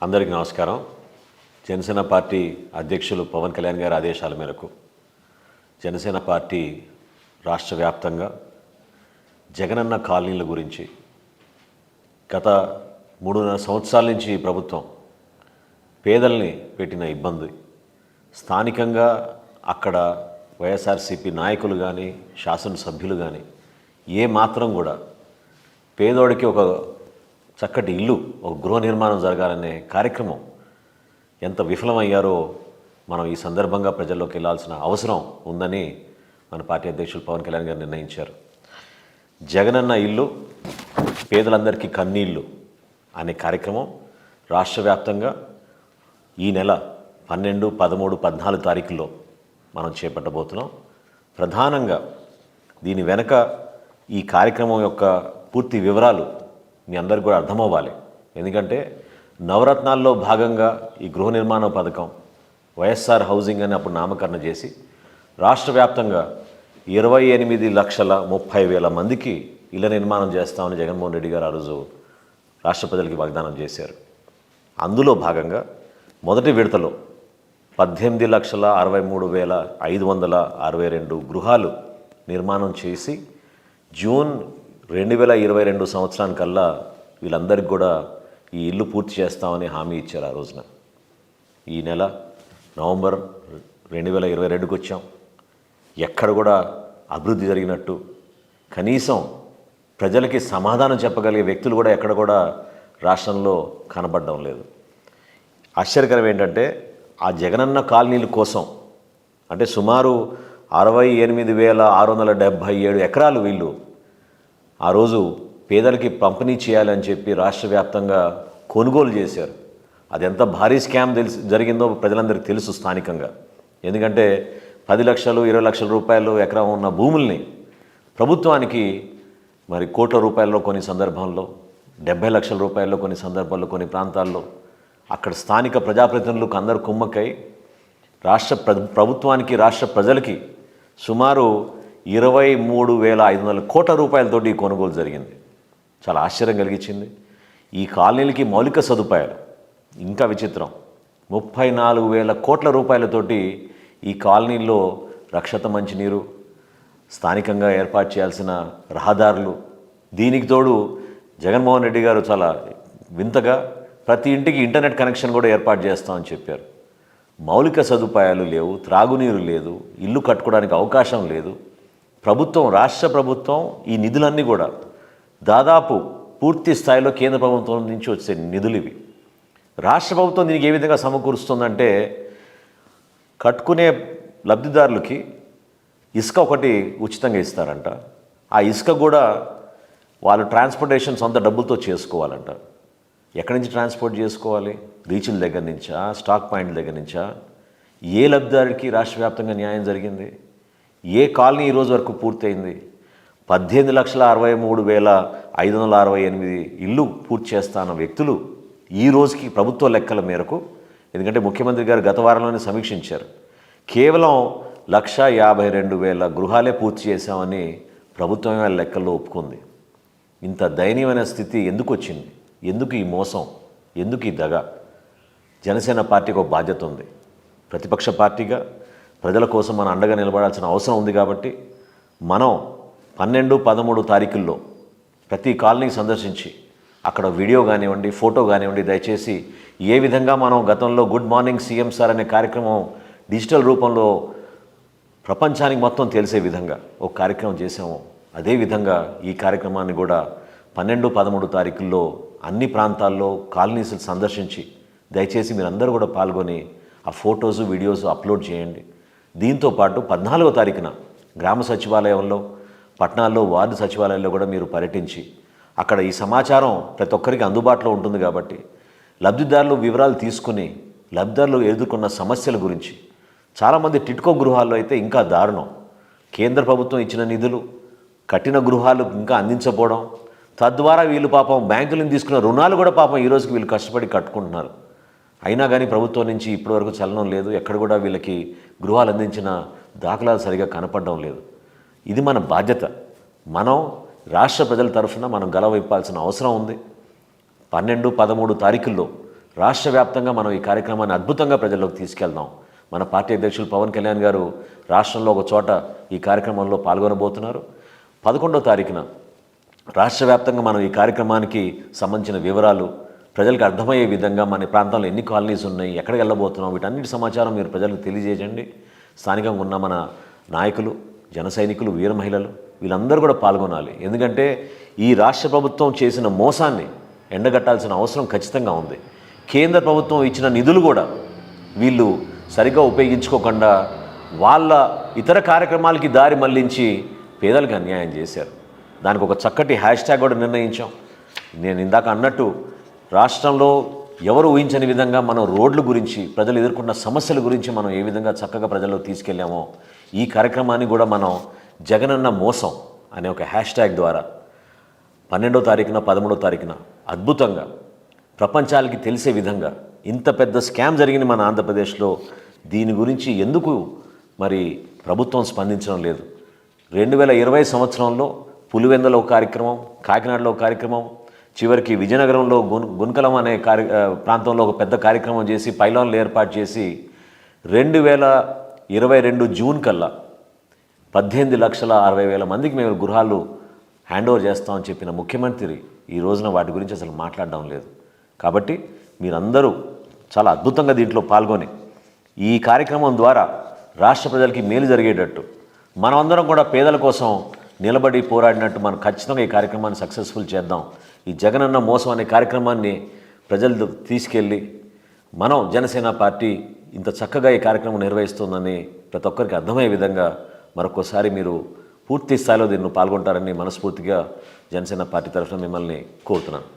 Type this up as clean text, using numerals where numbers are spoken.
అందరికీ నమస్కారం. జనసేన పార్టీ అధ్యక్షులు పవన్ కళ్యాణ్ గారి ఆదేశాల మేరకు జనసేన పార్టీ రాష్ట్ర వ్యాప్తంగా జగనన్న కాలనీల గురించి గత 3.5 సంవత్సరాల నుంచి ప్రభుత్వం పేదల్ని పెట్టిన ఇబ్బంది, స్థానికంగా అక్కడ వైఎస్ఆర్సీపీ నాయకులు కానీ శాసనసభ్యులు కానీ ఏ మాత్రం కూడా పేదోడికి ఒక చక్కటి ఇల్లు, ఒక గృహ నిర్మాణం జరగాలనే కార్యక్రమం ఎంత విఫలమయ్యారో మనం ఈ సందర్భంగా ప్రజల్లోకి వెళ్ళాల్సిన అవసరం ఉందని మన పార్టీ అధ్యక్షులు పవన్ కళ్యాణ్ గారు నిర్ణయించారు. జగనన్న ఇల్లు పేదలందరికీ కన్నీళ్ళు అనే కార్యక్రమం రాష్ట్ర వ్యాప్తంగా ఈ నెల 12, 13, 14 తారీఖుల్లో మనం చేపట్టబోతున్నాం. ప్రధానంగా దీని వెనక ఈ కార్యక్రమం యొక్క పూర్తి వివరాలు మీ అందరికీ కూడా అర్థమవ్వాలి. ఎందుకంటే నవరత్నాల్లో భాగంగా ఈ గృహ నిర్మాణ పథకం వైఎస్ఆర్ హౌసింగ్ అని అప్పుడు నామకరణ చేసి రాష్ట్ర వ్యాప్తంగా 28,30,000 మందికి ఇళ్ల నిర్మాణం చేస్తామని జగన్మోహన్ రెడ్డి గారు ఆ రోజు రాష్ట్ర ప్రజలకి వాగ్దానం చేశారు. అందులో భాగంగా మొదటి విడతలో 18,63,562 గృహాలు నిర్మాణం చేసి జూన్ 2022 సంవత్సరానికల్లా వీళ్ళందరికీ కూడా ఈ ఇల్లు పూర్తి చేస్తామని హామీ ఇచ్చారు ఆ రోజున. ఈ నెల నవంబర్ 2022కి వచ్చాం. ఎక్కడ కూడా అభివృద్ధి జరిగినట్టు, కనీసం ప్రజలకి సమాధానం చెప్పగలిగే వ్యక్తులు కూడా ఎక్కడ కూడా రాష్ట్రంలో కనబడడం లేదు. ఆశ్చర్యకరం ఏంటంటే ఆ జగనన్న కాలనీల కోసం అంటే సుమారు 68,677 ఎకరాలు వీళ్ళు ఆ రోజు పేదలకి పంపిణీ చేయాలని చెప్పి రాష్ట్ర వ్యాప్తంగా కొనుగోలు చేశారు. అది ఎంత భారీ స్కామ్ జరిగిందో ప్రజలందరికీ తెలుసు స్థానికంగా. ఎందుకంటే 10 లక్షలు 20 లక్షల రూపాయలు ఎకరం ఉన్న భూముల్ని ప్రభుత్వానికి మరి కోట్ల రూపాయల్లో కొన్ని సందర్భాల్లో, 70 లక్షల రూపాయల్లో కొన్ని సందర్భాల్లో, కొన్ని ప్రాంతాల్లో అక్కడ స్థానిక ప్రజాప్రతినిధులకు అందరూ కుమ్మక్కై ప్రభుత్వానికి రాష్ట్ర ప్రజలకి సుమారు 23,500 కోట్ల రూపాయలతోటి ఈ కొనుగోలు జరిగింది. చాలా ఆశ్చర్యం కలిగించింది. ఈ కాలనీలకి మౌలిక సదుపాయాలు ఇంకా విచిత్రం. 34,000 కోట్ల రూపాయలతోటి ఈ కాలనీల్లో రక్షిత మంచినీరు, స్థానికంగా ఏర్పాటు చేయాల్సిన రహదారులు, దీనికి తోడు జగన్మోహన్ రెడ్డి గారు చాలా వింతగా ప్రతి ఇంటికి ఇంటర్నెట్ కనెక్షన్ కూడా ఏర్పాటు చేస్తామని చెప్పారు. మౌలిక సదుపాయాలు లేవు, త్రాగునీరు లేదు, ఇల్లు కట్టుకోవడానికి అవకాశం లేదు. రాష్ట్ర ప్రభుత్వం ఈ నిధులన్నీ కూడా దాదాపు పూర్తి స్థాయిలో కేంద్ర ప్రభుత్వం నుంచి వచ్చే నిధులు ఇవి. రాష్ట్ర ప్రభుత్వం దీనికి ఏ విధంగా సమకూరుస్తుందంటే కట్టుకునే లబ్ధిదారులకి ఇసుక ఒకటి ఉచితంగా ఇస్తారంట. ఆ ఇసుక కూడా వాళ్ళు ట్రాన్స్పోర్టేషన్ సొంత డబ్బులతో చేసుకోవాలంట. ఎక్కడి నుంచి ట్రాన్స్పోర్ట్ చేసుకోవాలి? రీచ్ల దగ్గర నుంచా, స్టాక్ పాయింట్ల దగ్గర నుంచా? ఏ లబ్ధిదారుడికి రాష్ట్ర వ్యాప్తంగా న్యాయం జరిగింది? ఏ కాలనీ ఈరోజు వరకు పూర్తయింది? 18,63,568 ఇల్లు పూర్తి చేస్తాన్న వ్యక్తులు ఈ రోజుకి ప్రభుత్వ లెక్కల మేరకు, ఎందుకంటే ముఖ్యమంత్రి గారు గత వారంలోనే సమీక్షించారు, కేవలం 1,52,000 గృహాలే పూర్తి చేశామని ప్రభుత్వమే లెక్కల్లో ఒప్పుకుంది. ఇంత దయనీయమైన స్థితి ఎందుకు వచ్చింది? ఎందుకు ఈ మోసం? ఎందుకు ఈ దగ? జనసేన పార్టీకి ఒక బాధ్యత ఉంది. ప్రతిపక్ష పార్టీగా ప్రజల కోసం మనం అండగా నిలబడాల్సిన అవసరం ఉంది. కాబట్టి మనం 12, 13 తారీఖుల్లో ప్రతి కాలనీకి సందర్శించి అక్కడ వీడియో కానివ్వండి, ఫోటో కానివ్వండి, దయచేసి ఏ విధంగా మనం గతంలో గుడ్ మార్నింగ్ సీఎం సార్ అనే కార్యక్రమం డిజిటల్ రూపంలో ప్రపంచానికి మొత్తం తెలిసే విధంగా ఒక కార్యక్రమం చేసాము, అదేవిధంగా ఈ కార్యక్రమాన్ని కూడా 12, 13 తారీఖుల్లో అన్ని ప్రాంతాల్లో కాలనీస్ సందర్శించి దయచేసి మీరందరూ కూడా పాల్గొని ఆ ఫొటోస్, వీడియోస్ అప్లోడ్ చేయండి. దీంతోపాటు 14వ తారీఖున గ్రామ సచివాలయంలో, పట్టణాల్లో వార్డు సచివాలయాల్లో కూడా మీరు పర్యటించి అక్కడ ఈ సమాచారం ప్రతి ఒక్కరికి అందుబాటులో ఉంటుంది. కాబట్టి లబ్ధిదారులు వివరాలు తీసుకుని లబ్ధిదారులు ఎదుర్కొన్న సమస్యల గురించి, చాలామంది టిట్కో గృహాల్లో అయితే ఇంకా దారుణం, కేంద్ర ప్రభుత్వం ఇచ్చిన నిధులు కట్టిన గృహాలు ఇంకా అందించకపోవడం, తద్వారా వీళ్ళు పాపం బ్యాంకుల నుంచి తీసుకున్న రుణాలు కూడా పాపం ఈ రోజుకి వీళ్ళు కష్టపడి కట్టుకుంటున్నారు. అయినా కానీ ప్రభుత్వం నుంచి ఇప్పటివరకు చలనం లేదు. ఎక్కడ కూడా వీళ్ళకి గృహాలు అందించిన దాఖలాలు సరిగా కనపడడం లేదు. ఇది మన బాధ్యత. మనం రాష్ట్ర ప్రజల తరఫున మనం గలవైపాల్సిన అవసరం ఉంది. 12, 13 తారీఖుల్లో రాష్ట్ర వ్యాప్తంగా మనం ఈ కార్యక్రమాన్ని అద్భుతంగా ప్రజల్లోకి తీసుకెళ్దాం. మన పార్టీ అధ్యక్షులు పవన్ కళ్యాణ్ గారు రాష్ట్రంలో ఒక చోట ఈ కార్యక్రమంలో పాల్గొనబోతున్నారు. 11వ తారీఖున రాష్ట్ర వ్యాప్తంగా మనం ఈ కార్యక్రమానికి సంబంధించిన వివరాలు ప్రజలకు అర్థమయ్యే విధంగా మన ప్రాంతంలో ఎన్ని కాలనీస్ ఉన్నాయి, ఎక్కడికి వెళ్ళబోతున్నాం, వీటన్నిటి సమాచారం మీరు ప్రజలకు తెలియజేయండి. స్థానికంగా ఉన్న మన నాయకులు, జన సైనికులు, వీర మహిళలు వీళ్ళందరూ కూడా పాల్గొనాలి. ఎందుకంటే ఈ రాష్ట్ర ప్రభుత్వం చేసిన మోసాన్ని ఎండగట్టాల్సిన అవసరం ఖచ్చితంగా ఉంది. కేంద్ర ప్రభుత్వం ఇచ్చిన నిధులు కూడా వీళ్ళు సరిగ్గా ఉపయోగించుకోకుండా వాళ్ళ ఇతర కార్యక్రమాలకి దారి మళ్లించి పేదలకు అన్యాయం చేశారు. దానికి ఒక చక్కటి హ్యాష్ ట్యాగ్ కూడా నిర్ణయించాం. నేను ఇందాక అన్నట్టు రాష్ట్రంలో ఎవరు ఊహించని విధంగా మనం రోడ్ల గురించి, ప్రజలు ఎదుర్కొన్న సమస్యల గురించి మనం ఏ విధంగా చక్కగా ప్రజల్లో తీసుకెళ్ళామో ఈ కార్యక్రమాన్ని కూడా మనం జగనన్న మోసం అనే ఒక హ్యాష్ ట్యాగ్ ద్వారా 12వ తారీఖున 13వ తారీఖున అద్భుతంగా ప్రపంచాలకి తెలిసే విధంగా ఇంత పెద్ద స్కామ్ జరిగింది మన ఆంధ్రప్రదేశ్లో. దీని గురించి ఎందుకు మరి ప్రభుత్వం స్పందించడం లేదు? 2020 సంవత్సరంలో పులివెందులో ఒక కార్యక్రమం, కాకినాడలో ఒక కార్యక్రమం, చివరికి విజయనగరంలో గున్కలం అనే ప్రాంతంలో ఒక పెద్ద కార్యక్రమం చేసి పైలాన్లు ఏర్పాటు చేసి 2022 జూన్ కల్లా 18,60,000 మందికి మేము గృహాలు హ్యాండ్ ఓవర్ చేస్తామని చెప్పిన ముఖ్యమంత్రి ఈ రోజున వాటి గురించి అసలు మాట్లాడడం లేదు. కాబట్టి మీరందరూ చాలా అద్భుతంగా దీంట్లో పాల్గొని ఈ కార్యక్రమం ద్వారా రాష్ట్ర ప్రజలకి మేలు జరిగేటట్టు మనమందరం కూడా పేదల కోసం నిలబడి పోరాడినట్టు మనం ఖచ్చితంగా ఈ కార్యక్రమాన్ని సక్సెస్ఫుల్ చేద్దాం. ఈ జగనన్న మోసం అనే కార్యక్రమాన్ని ప్రజలు తీసుకెళ్ళి మనం జనసేన పార్టీ ఇంత చక్కగా ఈ కార్యక్రమం నిర్వహిస్తుందని ప్రతి ఒక్కరికి అర్థమయ్యే విధంగా మరొకసారి మీరు పూర్తి స్థాయిలో దీన్ని పాల్గొంటారని మనస్ఫూర్తిగా జనసేన పార్టీ తరఫున మిమ్మల్ని కోరుతున్నాను.